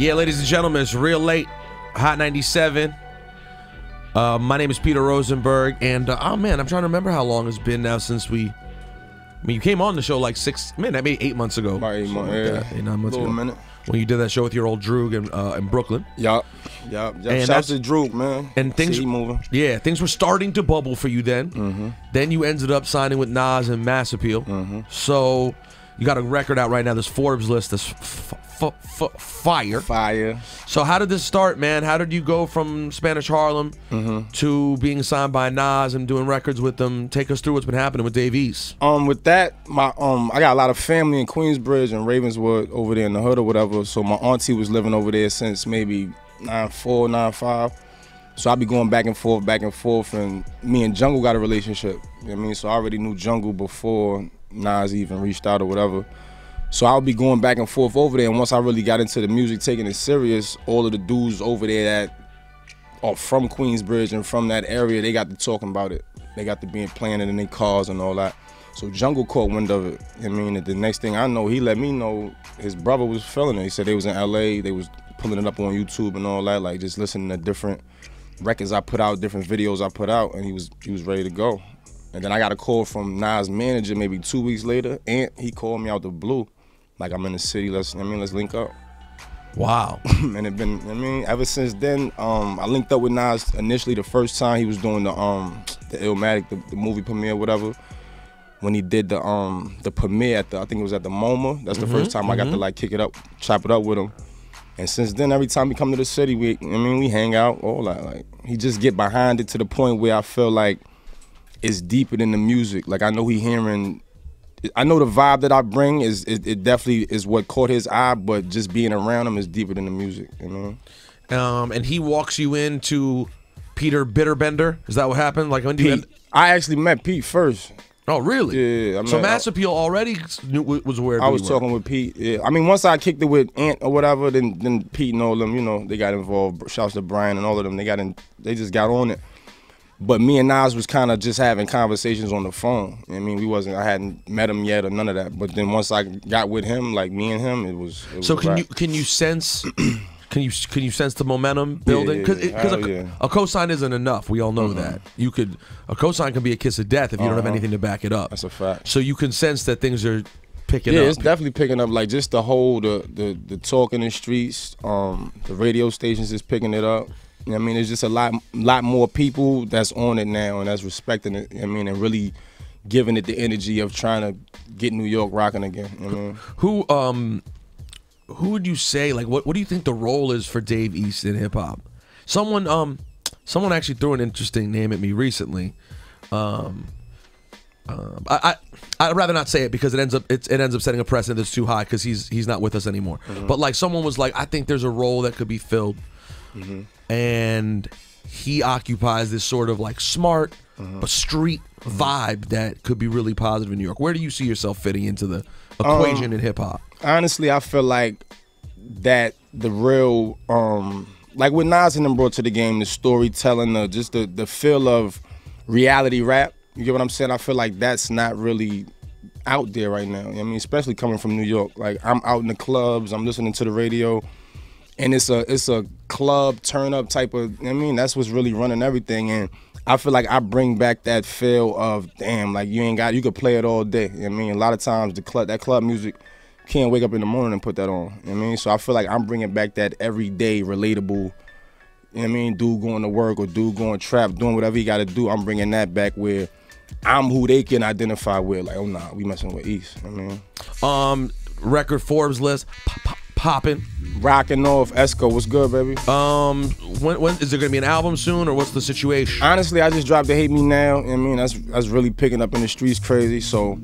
Yeah, ladies and gentlemen, it's real late. Hot 97. My name is Peter Rosenberg, and oh man, I'm trying to remember how long it's been now since we. I mean, you came on the show like maybe 8 months ago. About 8 months, yeah. Like 8, 9 months ago. Minute. When you did that show with your old Droog in Brooklyn. Yup. Shout out to Droog, man. And things moving. Yeah, things were starting to bubble for you then. Then you ended up signing with Nas and Mass Appeal. So you got a record out right now. This Forbes list, this fire. Fire. So how did this start, man? How did you go from Spanish Harlem to being signed by Nas and doing records with them? Take us through what's been happening with Dave East. With that, I got a lot of family in Queensbridge and Ravenswood over there in the hood or whatever. So my auntie was living over there since maybe 94, 95. So I'd be going back and forth, and me and Jungle got a relationship. You know what I mean? So I already knew Jungle before Nas even reached out or whatever. So I would be going back and forth over there, and once I really got into the music, taking it serious, all of the dudes over there that are from Queensbridge and from that area, they got to talking about it. They got to being playing it in their cars and all that. So Jungle caught wind of it. I mean, the next thing I know, he let me know his brother was feeling it. He said they was in LA, they was pulling it up on YouTube and all that, like just listening to different records I put out, different videos I put out, and he was ready to go. And then I got a call from Nas' manager maybe 2 weeks later, and he called me out the blue. Like, I'm in the city, let's link up. Wow. And it been, ever since then, I linked up with Nas initially the first time he was doing the Illmatic, the movie premiere, whatever. When he did the premiere at I think it was at the MoMA. That's the first time I got to like kick it up, chop it up with him. And since then, every time he come to the city, we hang out, all that. Like, he just get behind it to the point where I feel like it's deeper than the music. Like, I know I know the vibe that I bring it definitely is what caught his eye, but just being around him is deeper than the music, you know? And he walks you into Peter Bitterbender? Is that what happened? Like, when did I actually met Pete first. Oh, really? Yeah. So Mass Appeal already was aware of I was talking with Pete. Yeah. I mean, once I kicked it with Ant or whatever, then Pete and all of them, you know, they got involved. Shouts to Brian and all of them. They just got on it. But me and Nas was kind of just having conversations on the phone. I mean, I hadn't met him yet or none of that. But then once I got with him, like me and him, it was so can you sense can you sense the momentum building? Because a cosign isn't enough. We all know that. A cosign can be a kiss of death if you don't have anything to back it up. That's a fact. So you can sense that things are picking up. Yeah, it's definitely picking up. Like just the whole the talk in the streets, the radio stations is picking it up. I mean, there's just a lot more people that's on it now and that's respecting it. I mean, and really giving it the energy of trying to get New York rocking again. You know? Who would you say, like, what do you think the role is for Dave East in hip hop? Someone actually threw an interesting name at me recently. I'd rather not say it because it ends up setting a precedent that's too high because he's not with us anymore. But like someone was like, I think there's a role that could be filled. And he occupies this sort of like smart but street vibe that could be really positive in New York. Where do you see yourself fitting into the equation in hip hop? Honestly, I feel like that the real like what Nas and them brought to the game, the storytelling, just the feel of reality rap. You get what I'm saying? I feel like that's not really out there right now. I mean, especially coming from New York. Like, I'm out in the clubs, I'm listening to the radio. And it's a club turn up type of, I mean, that's what's really running everything. And I feel like I bring back that feel of, damn, like you could play it all day. I mean, a lot of times that club music can't wake up in the morning and put that on. I mean, so I feel like I'm bringing back that everyday relatable, I mean, dude going to work or dude going trap, doing whatever he got to do. I'm bringing that back where I'm who they can identify with. Like, oh nah, we messing with East. I mean, record Forbes list. Popping, rocking off. Esco, what's good, baby? When is there gonna be an album soon, or what's the situation? Honestly, I just dropped the Hate Me Now. I mean, that's really picking up in the streets, crazy. So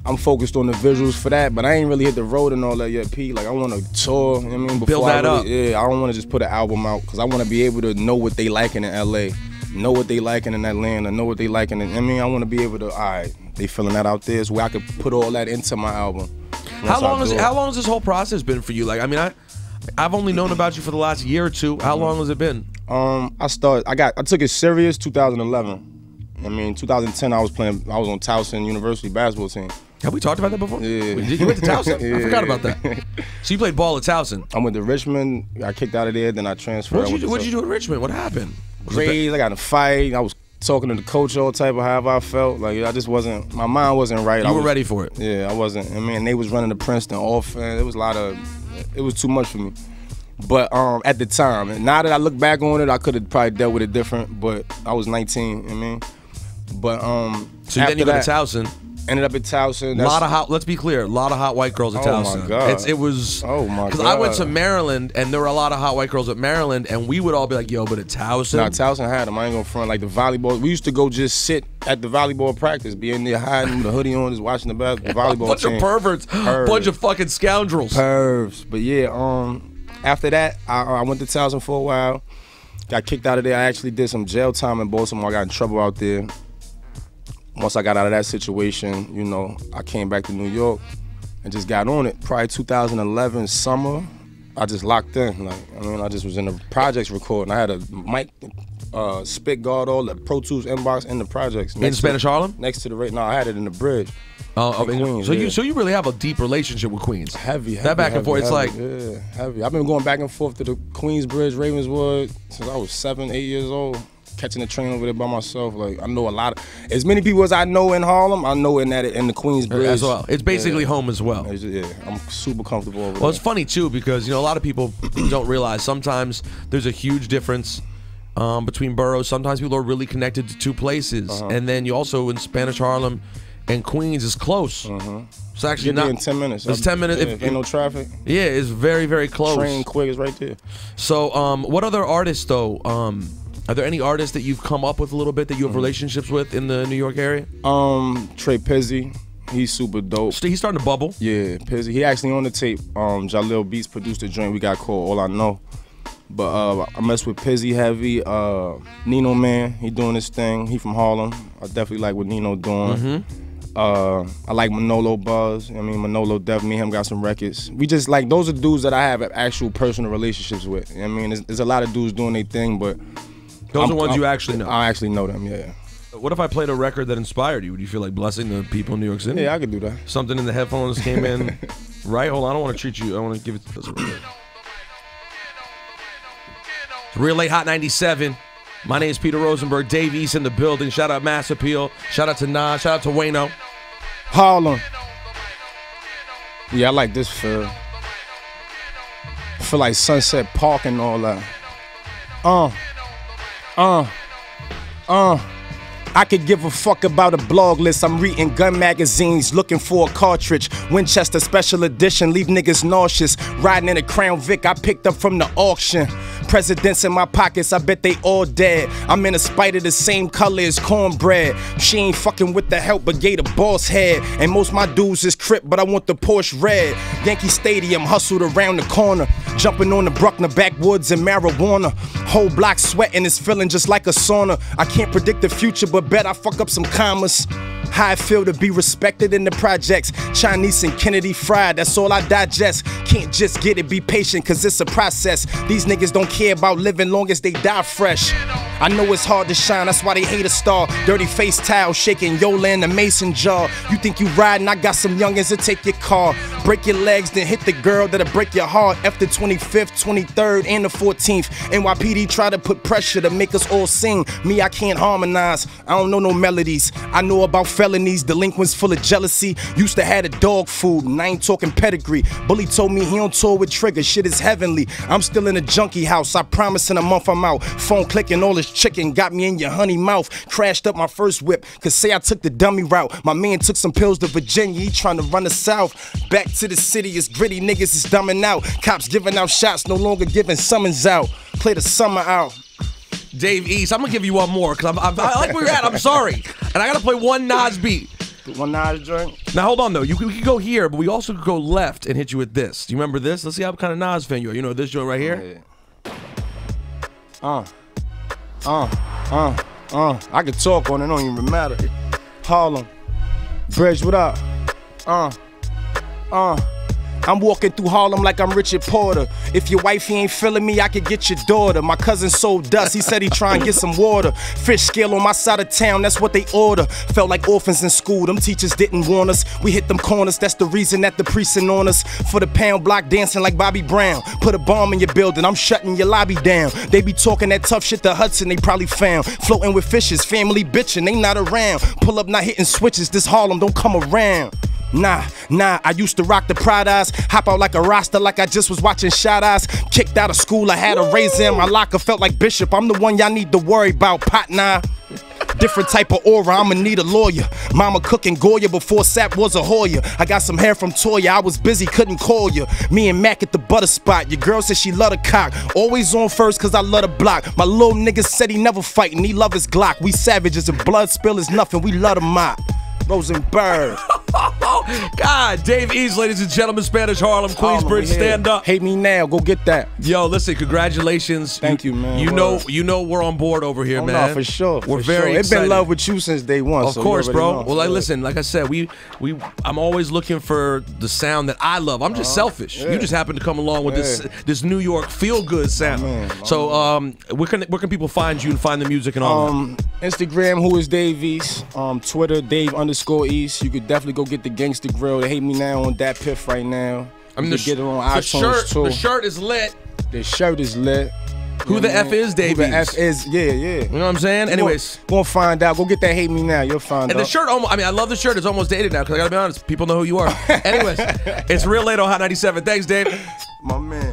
I'm focused on the visuals for that, but I ain't really hit the road and all that yet, Pete. Like, I want to tour. You know what I mean, build that up. Yeah, I don't want to just put an album out because I want to be able to know what they liking in LA, know what they liking in Atlanta, know what they liking in. I mean, I want to be able to. All right, they feeling that out there, so where I could put all that into my album. How long has this whole process been for you? Like, I mean, I've only known about you for the last year or two. How long has it been? I took it serious 2011. I mean, 2010 I was on Towson University basketball team. Have we talked about that before? Yeah. You went to Towson? Yeah. I forgot about that. So you played ball at Towson. I went to Richmond. I kicked out of there. Then I transferred. What'd you do at Richmond? What happened? Grades. I got in a fight. I was talking to the coach all type of however I felt. Like I just wasn't. My mind wasn't right. You were ready for it. Yeah, I wasn't. I mean, they was running the Princeton offense. It was a lot of. It was too much for me. But at the time, and now that I look back on it, I could have probably dealt with it different. But I was 19. You know what I mean, but so then you go to Towson. Ended up at Towson. A lot of hot. Let's be clear. A lot of hot white girls at Towson. Oh my God. It was. Oh my God. Because I went to Maryland, and there were a lot of hot white girls at Maryland, and we would all be like, "Yo, but at Towson." Nah, Towson had them. I ain't gonna front. Like the volleyball. We used to go just sit at the volleyball practice, be in there hiding with the hoodie on, just watching the volleyball Bunch team. of perverts. Bunch of fucking scoundrels. Pervs. But yeah. After that, I went to Towson for a while. Got kicked out of there. I actually did some jail time in Baltimore. I got in trouble out there. Once I got out of that situation, you know, I came back to New York and just got on it. Probably 2011 summer, I just locked in. Like, I mean, I just was in the projects recording. I had a mic, spit guard, all the Pro Tools inbox in the projects. In Spanish Harlem? Next to the no, I had it in the bridge. Oh, Queens, so yeah. you really have a deep relationship with Queens. Heavy. That back and forth, it's like yeah, heavy. I've been going back and forth to the Queensbridge, Ravenswood since I was 7, 8 years old. Catching the train over there by myself. Like I know a lot of, as many people as I know in Harlem, I know in the Queensbridge as well. It's basically home as well. Yeah, I'm super comfortable over there. Well, it's funny too because you know a lot of people don't realize sometimes there's a huge difference between boroughs. Sometimes people are really connected to two places, and then you also in Spanish Harlem and Queens is close. It's actually not in 10 minutes. It's 10 minutes. Yeah, if ain't no traffic. Yeah, it's very, very close. Train quick is right there. So, what other artists though? Are there any artists that you've come up with a little bit that you have relationships with in the New York area? Trey Pizzy, he's super dope. He's starting to bubble. Yeah, Pizzy. He actually on the tape. Jalil Beats produced a joint we got called All I Know. But I mess with Pizzy heavy. Nino Man, he doing his thing. He from Harlem. I definitely like what Nino doing. I like Manolo Buzz. I mean, Manolo Def, me and him got some records. We just like, those are dudes that I have actual personal relationships with. I mean, there's a lot of dudes doing their thing, but those are ones you actually know. I actually know them, yeah. What if I played a record that inspired you? Would you feel like blessing the people in New York City? Yeah, I could do that. Something in the headphones came in, right? Hold on, I don't want to treat you. I want to give it to us. Real Late Hot 97. My name is Peter Rosenberg. Dave East in the building. Shout out Mass Appeal. Shout out to Nas. Shout out to Wayno. Harlem. Yeah, I like this feel. I feel like Sunset Park and all that. I could give a fuck about a blog list. I'm reading gun magazines, looking for a cartridge. Winchester Special Edition, leave niggas nauseous. Riding in a Crown Vic I picked up from the auction. Presidents in my pockets, I bet they all dead. I'm in a Spider the same color as cornbread. She ain't fucking with the help but gave the boss head. And most my dudes is Crip, but I want the Porsche red. Yankee Stadium hustled around the corner. Jumping on the Bruckner backwoods and marijuana. Whole block sweating, it's feeling just like a sauna. I can't predict the future, but bet I fuck up some commas. How I feel to be respected in the projects. Chinese and Kennedy fried, that's all I digest. Can't just get it, be patient, cause it's a process. These niggas don't care about living long as they die fresh. I know it's hard to shine, that's why they hate a star. Dirty face towel shaking, Yola in the mason jar. You think you riding, I got some youngins to take your car. Break your legs, then hit the girl that'll break your heart. F the 25th, 23rd, and the 14th. NYPD try to put pressure to make us all sing. Me, I can't harmonize, I don't know no melodies. I know about felonies, delinquents full of jealousy. Used to have a dog food, and I ain't talking pedigree. Bully told me he don't tour with Trigger, shit is heavenly. I'm still in a junkie house, I promise in a month I'm out. Phone clicking, all this chicken got me in your honey mouth. Crashed up my first whip, cause say I took the dummy route. My man took some pills to Virginia, he trying to run the south. Back to the city, it's gritty, niggas is dumbing out. Cops giving out shots, no longer giving summons out. Play the summer out. Dave East, I'm gonna give you one more because I like where you're at. I'm sorry, and I gotta play one Nas beat. One Nas joint. Now hold on though, we could go here, but we also could go left and hit you with this. Do you remember this? Let's see how kind of Nas fan you are. You know this joint right here? I could talk on it, don't even matter. Harlem, Bridge, what up? I'm walking through Harlem like I'm Richard Porter. If your wifey ain't feeling me, I could get your daughter. My cousin sold dust, he said he try and get some water. Fish scale on my side of town, that's what they order. Felt like orphans in school, them teachers didn't warn us. We hit them corners, that's the reason that the precinct on us. For the pound block dancing like Bobby Brown. Put a bomb in your building, I'm shutting your lobby down. They be talking that tough shit to Hudson, they probably found. Floating with fishes, family bitching, they not around. Pull up not hitting switches, this Harlem don't come around. Nah, I used to rock the Pride Eyes. Hop out like a roster like I just was watching Shot Eyes. Kicked out of school, I had a razor in my locker. Felt like Bishop, I'm the one y'all need to worry about. Pot nah. Different type of aura, I'ma need a lawyer. Mama cooking Goya before Sap was a Hoya. I got some hair from Toya, I was busy, couldn't call you. Me and Mac at the butter spot, your girl said she love the cock. Always on first cause I love the block. My little nigga said he never fightin', he love his Glock. We savages and blood spill is nothing, we love the mop. Rosenberg. God, Dave East, ladies and gentlemen, Spanish Harlem, Queensbridge, stand up. Hate me now, go get that. Yo, listen, congratulations. Thank you, man. You know we're on board over here, man. No, for sure. We're very excited. It's been love with you since day one. Of course, bro. Well, listen, like I said, I'm always looking for the sound that I love. I'm just selfish. You just happen to come along with this New York feel-good sound. So, where can people find you and find the music and all that? Instagram, who is Dave East? Twitter, Dave_East. You could definitely go get the Gangsta Grill. They hate me now on that piff right now. I mean, get it on iTunes too. The shirt is lit. The shirt is lit. Who the F is Dave East? Who the F is, yeah. You know what I'm saying? Anyways. Gonna find out. Go get that Hate Me Now. You'll find out. And the shirt, I love the shirt. It's almost dated now because I gotta be honest. People know who you are. Anyways, it's Real Late on Hot 97. Thanks, Dave. My man.